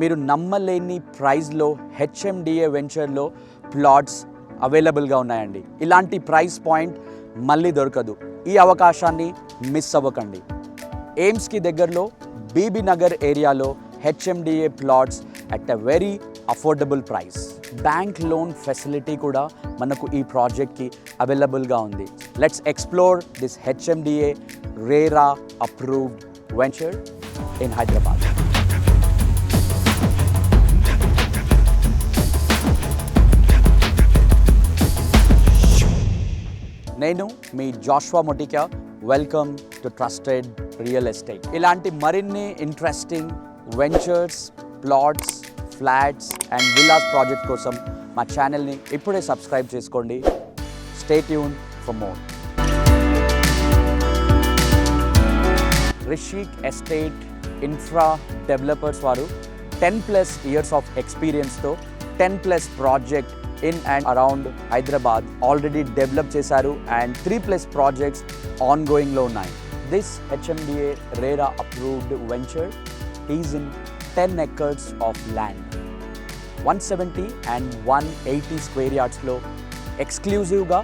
మీరు నమ్మలేని ప్రైస్లో హెచ్ఎండిఏ వెంచర్లో ప్లాట్స్ అవైలబుల్గా ఉన్నాయండి. ఇలాంటి ప్రైస్ పాయింట్ మళ్ళీ దొరకదు. ఈ అవకాశాన్ని మిస్ అవ్వకండి. ఎయిమ్స్కి దగ్గరలో బీబీ నగర్ ఏరియాలో HMDA plots at a very affordable price. Bank loan facility కూడా మనకు ఈ ప్రాజెక్ట్కి అవైలబుల్గా ఉంది. Let's explore this HMDA RERA approved venture in Hyderabad. నేను మీ Joshua Motika. Welcome to trusted real estate. ఇలాంటి మరిన్ని interesting ventures, plots, flats and villas project కోసం మా ఛానల్ని ఇప్పుడే సబ్స్క్రైబ్ చేసుకోండి. Stay tune for more. Rishik estate infra developers వారు 10+ years ఆఫ్ ఎక్స్పీరియన్స్తో 10+ project in and around Hyderabad already develop చేశారు అండ్ 3+ ప్రాజెక్ట్స్ ఆన్గోయింగ్లో ఉన్నాయి. This HMDA RERA approved venture is in 10 acres of land. 170 and 180 square yardsలో ఎక్స్క్లూజివ్గా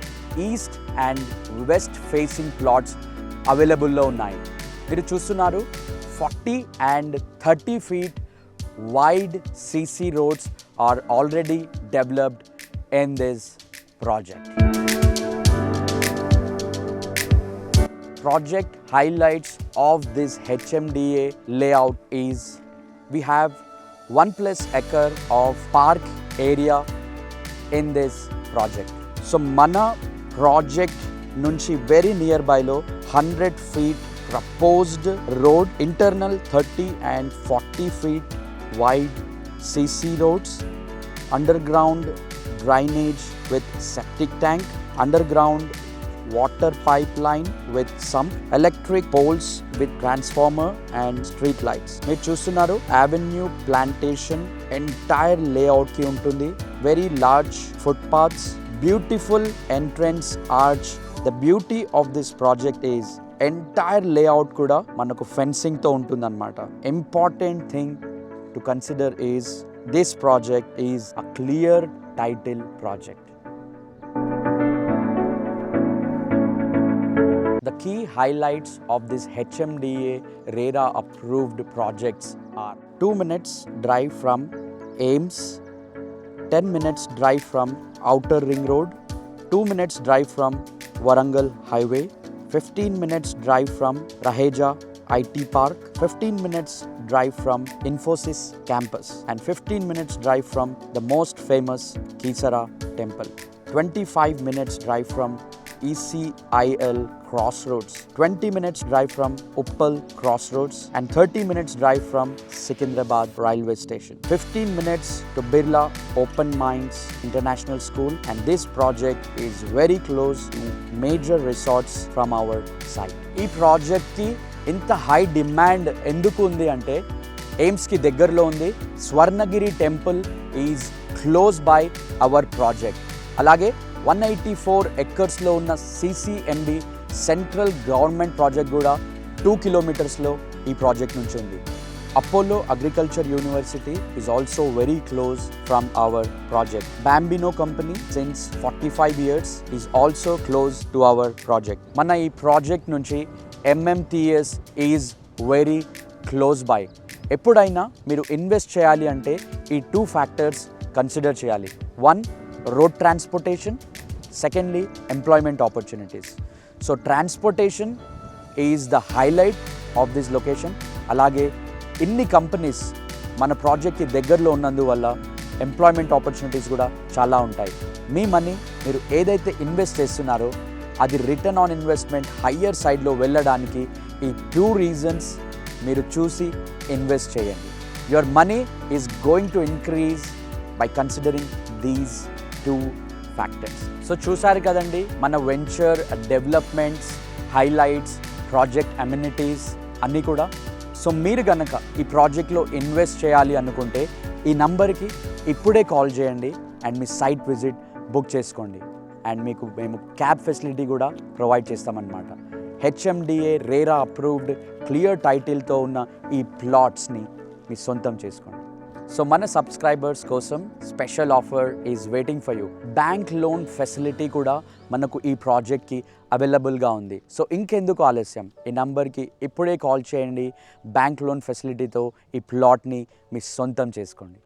east and west facing plots అవైలబుల్లో ఉన్నాయి. మీరు చూస్తున్నారు 40 and 30 feet wide CC roads are already developed in this project. Project highlights of this HMDA layout is we have 1+ acre of park area in this project. So mana project nunchi very nearby lo 100 feet proposed road, internal 30 and 40 feet wide CC roads, underground drainage with septic tank, underground water pipeline with some electric poles with transformer and street lights. మీరు చూస్తున్నారు avenue plantation entire layout కి ఉంటుంది. Very large footpaths, beautiful entrance arch. The beauty of this project is entire layout కూడా మనకు fencing తో ఉంటుందన్నమాట. Important thing to consider is this project is a clear title project. The key highlights of this HMDA RERA approved projects are 2 minutes drive from Ames, 10 minutes drive from Outer Ring Road, 2 minutes drive from Warangal Highway, 15 minutes drive from Raheja IT Park, 15 minutes drive from Infosys campus and 15 minutes drive from the most famous Kisara temple. 25 minutes drive from ECIL Crossroads, 20 minutes drive from Uppal Crossroads and 30 minutes drive from Secunderabad Railway Station. 15 minutes to Birla Open Minds International School, and this project is very close to major resorts from our site. Ee project ki inta high demand enduku undi ante Ames ki దగ్గరలో ఉంది. Swarnagiri temple is close by our project. అలాగే 184 acresలో ఉన్న CCMB central government project కూడా 2 kilometersలో ఈ project నుంచి ఉంది. Apollo agriculture university is also very close from our project. Bambino company since 45 years is also close to our project. మన ఈ project నుంచి MMTS is very close by. ఎప్పుడైనా మీరు invest చేయాలి అంటే ఈ 2 factors కన్సిడర్ చేయాలి. 1, road transportation, secondly employment opportunities. So transportation is the highlight of this location. అలాగే ఇన్ని కంపెనీస్ మన ప్రాజెక్ట్కి దగ్గరలో ఉన్నందువల్ల ఎంప్లాయ్మెంట్ ఆపర్చునిటీస్ కూడా చాలా ఉంటాయి. మీ మనీ మీరు ఏదైతే ఇన్వెస్ట్ చేస్తున్నారో అది రిటర్న్ ఆన్ ఇన్వెస్ట్మెంట్ హయ్యర్ సైడ్లో వెళ్ళడానికి ఈ 2 reasons మీరు చూసి ఇన్వెస్ట్ చేయండి. Your money is going to increase by considering these 2 factors. So చూసారు కదండి మన venture developments, highlights, project amenities అన్నీ కూడా. సో మీరు కనుక ఈ ప్రాజెక్ట్లో ఇన్వెస్ట్ చేయాలి అనుకుంటే ఈ నంబర్కి ఇప్పుడే కాల్ చేయండి అండ్ మీ సైట్ విజిట్ బుక్ చేసుకోండి. అండ్ మీకు మేము క్యాబ్ ఫెసిలిటీ కూడా ప్రొవైడ్ చేస్తామన్నమాట. HMDA RERA అప్రూవ్డ్ క్లియర్ టైటిల్తో ఉన్న ఈ ప్లాట్స్ని మీ సొంతం చేసుకోండి. సో మన సబ్స్క్రైబర్స్ కోసం special offer is waiting for you. Bank loan facility కూడా మనకు ఈ ప్రాజెక్ట్కి అవైలబుల్గా ఉంది. సో ఇంకెందుకు ఆలస్యం, ఈ నంబర్కి ఇప్పుడే కాల్ చేయండి. బ్యాంక్ లోన్ ఫెసిలిటీతో ఈ ప్లాట్ని మీ సొంతం చేసుకోండి.